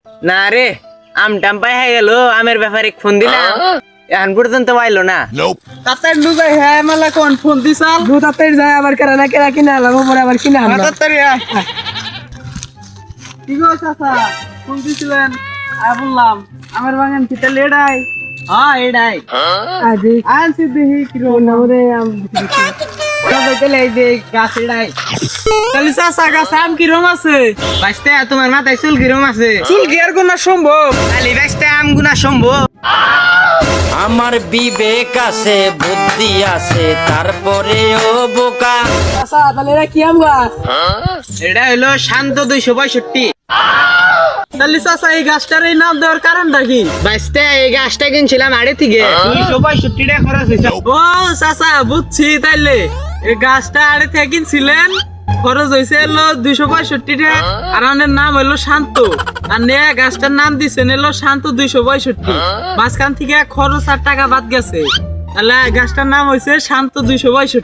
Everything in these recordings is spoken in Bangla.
না রে, আম টাম পাই হয়ে গেল, আমের ব্যাপারে ফোন দিলাম, এখন পর্যন্ত পাইলো না। তাড়াতাড়ি লু যাই, হ্যাঁ মেলা কোন ফোন দিছাল দু তাড়াতাড়ি যায় আবার কেরা না কেরা কিনে আলাম পরে আবার কিনে আনলাম তাড়াতাড়ি কি গো চাচা ফোন দিছিলেন? বললাম আমার বাগান কিটা লেডাই। হ্যাঁ এডাই আজি আনছি দেখি কি রো না রে আম সবাই চলে এই যে গাছ এডাই। তাহলে চাচা গাছ আম কি রকম আছে? বাঁচতে তোমার মাথায় চুল কিরম আছে? চুল কি আর কোনা সম্ভব? খালি বাঁচতে আম গুনা সম্ভব। আমার বিবেক আছে, বুদ্ধি আছে, তারপরেও বোকা। চাচা তাহলে এরা কি আম গাছ? এটা হলো শান্ত 265। তাহলে চাচা এই গাছটার এই নাম দেওয়ার কারণটা কি? বাঁচতে এই গাছটা কিনছিলাম আড়ে থেকে 265 টাকা খরচ হয়েছে। ও চাচা বুঝছি, তাইলে এই গাছটা আড়ে থেকে কিনছিলেন, খরচ হয়েছে এলো 265 টাকা, আর ওনার নাম হলো শান্ত, আর নে গাছটার নাম দিছেন এলো শান্ত 265। মাঝখান থেকে খরচ আর টাকা বাদ গেছে, তাহলে গাছটার নাম হয়েছে শান্ত 265।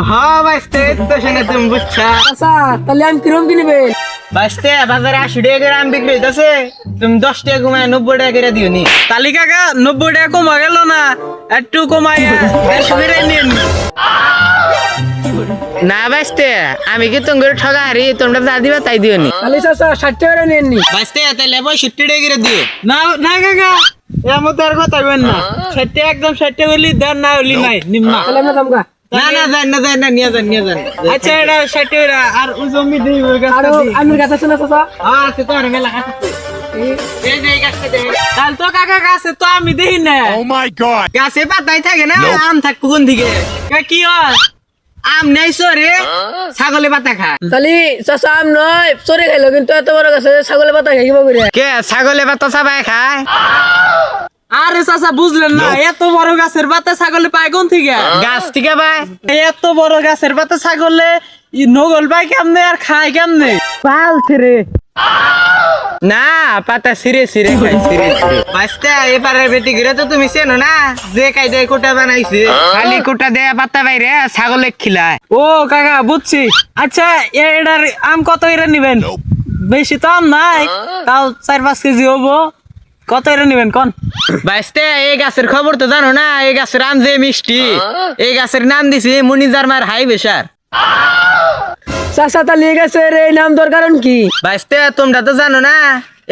হ্যাঁ বাঁচতে তো শুনে তুমি বুঝছা। আচ্ছা তাহলে আমি কিরম কিনবে? বাঁচতে বাজারে 80 টাকা করে আম বিক্রি হইতেছে, তুমি 10 টাকা কমায় 90 টাকা করে দিও নি। তালি কাকা 90 টাকা কমা গেল না, একটু কমাই 150 করে নিন। না বাঁচতে আমি কি তোমার ঠগা হারি, তোমরা যা দিবা তাই দিও নি। তালি চাচা 60 টাকা করে নিন নি। বাঁচতে তাহলে 65 টাকা করে দিও। না না কাকা এর মতো আর কথা কইন না, 60 টাকা একদম 60 টাকা হলি দেন, না হলি নাই নিম্মা। তাহলে আমরা দামগা না না যান না নিয়ে যান। আচ্ছা এটা 60 টাকা আর ও জমি দেই ওই গাছটা দি। আর আমার গাছ আছে না চাচা? হ্যাঁ আছে তো, আর মেলা গাছ আছে। এই যে এই গাছটা দেখেন, তাহলে তো কাকা গাছে তো আমি দেখি না। গাছে পাতাই থাকে না, আম থাকবো কোন দিকে? কি হয়? আম নাই সরে, ছাগলে পাতা খায়। তাহলে চাচা আম নয় চরে খাইলো, কিন্তু এত বড় গাছে ছাগলে পাতা খাইব করে। কে ছাগলে পাতা চাবাই খায়? আরে চাচা বুঝলেন না, এত বড় গাছের পাতা ছাগলে পায় কোন থেকে? গাছ থেকে পায়। এত বড় গাছের পাতা ছাগলে নগল পায় কেমনে আর খায় কেমনে? পালছে রে। না পাতা ছিঁড়ে খায়, ছিঁড়ে। বাঁচতে এবারে বেটি ঘিরে তো তুমি চেনো না, যে কায়দায় কোটা বানাইছে, খালি কোটা দেয়া পাতা বাইরে ছাগলে খিলায়। ও কাকা বুঝছি। আচ্ছা এটার আম কত করে নিবেন? বেশি তো আম নাই, তাও 4-5 কেজি হবো। কত করে নিবেন কোন? বাঁচতে এই গাছের খবর তো জানো না, এই গাছের আম যে মিষ্টি, এই গাছের নাম দিছি মুনিজার মার হাই বেশার। চাচা তাহলে গাছের এই নাম দেওয়ার কারণ কি? বাঁচতে তোমরা তো জানো না,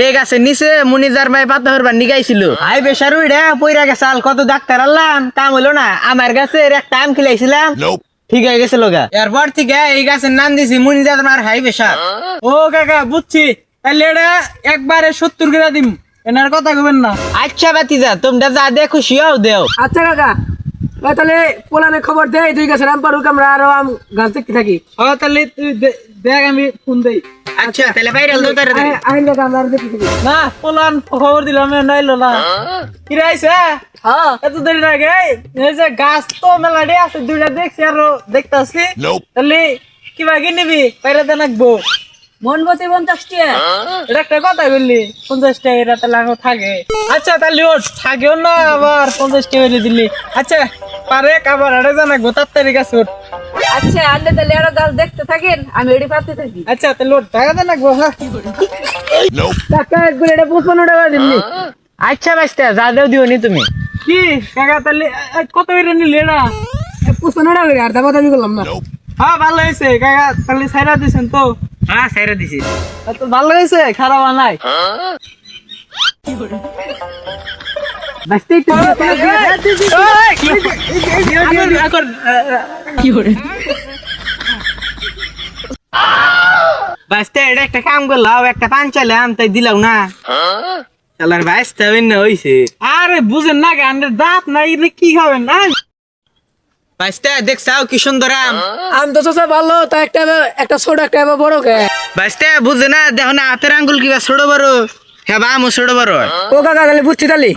এই গাছের নিচে মুনিজার মাই পাতা হরবার নিগাইছিল, হাই বেশার উইডা পইরা গেছে। আল কত ডাক্তার আনলাম, কাম হলো না। আমার গাছের একটা আম খিলাইছিলাম, ঠিক হয়ে গেছে লোগা। এরপর থেকে এই গাছের নাম দিছি মুনিজার মার হাই বেশার। ও কাকা বুঝছি, তাহলে এটা একবারে 70 করে দিম, এনার কথা কবেন না। আচ্ছা বাতিজা, তোমরা যা দে খুশি হও দেও। আচ্ছা কাকা তাহলে পোলানে খবর দে, দুই গাছের আম পারুক, আমরা আরো আম গাছ দেখতে থাকি। ও তাহলে তুই দেখ, আমি ফোন দেই। আচ্ছা তাহলে বাইরে হল তারে আইন কাকা আমরা আর দেখতে থাকি। না পোলান খবর দিলাম নাইলো না। কি রাইছে? হ্যাঁ এত দেরি লাগে। এই যে গাছ তো মেলাডি আছে, দুইটা দেখছি আরো দেখতাছি। তাহলে কিবা কি নিবি? বাইরে দেন রাখবো মন বসে 50 টাকা। এটা একটা কথা বললি, 50 টাকা এটা তাহলে আরো থাকে। আচ্ছা তাহলে ওর থাকেও না, আবার 50 টাকা করে দিলি। আচ্ছা পারে আবার আরে জানাবো, তাড়াতাড়ি গাছ ওর। আচ্ছা আনলে তাহলে আরো গাছ দেখতে থাকেন, আমি এডি পাতে থাকি। আচ্ছা তাহলে ওর টাকা দেন রাখবো। হ্যাঁ টাকা একবার এটা 55 টাকা দিলি। আচ্ছা বাঁচতে যা দেও দিও নি তুমি। কি কাকা তাহলে কত করে নিলি এটা? 55 টাকা করে, আর দাম দামি করলাম না। হ্যাঁ ভালো হয়েছে কাকা, তাহলে ছাইরা দিছেন তো? হ্যাঁ সাইরা দিছি। তো ভালো হয়েছে, খারাপ নাই। বাস্তে বাঁচতে এটা একটা কাম করলাম, একটা পান চাইলাম তাই দিলাম না। চালার বাঁচতে না হইছে। আরে বুঝেন না গানের দাঁত নাই, রে কি খাবেন না? বাঁচতে দেখছাও কি সুন্দর আম। আম তো চাচা ভালো, তা একটা ছোট একটা বড় কে। বাঁচতে বুঝে না, দেখো না হাতের আঙ্গুল কিবা ছোট বড়, হ্যাঁ বা আমও ছোট বড়। ও কাকা তাহলে বুঝছি তাহলে।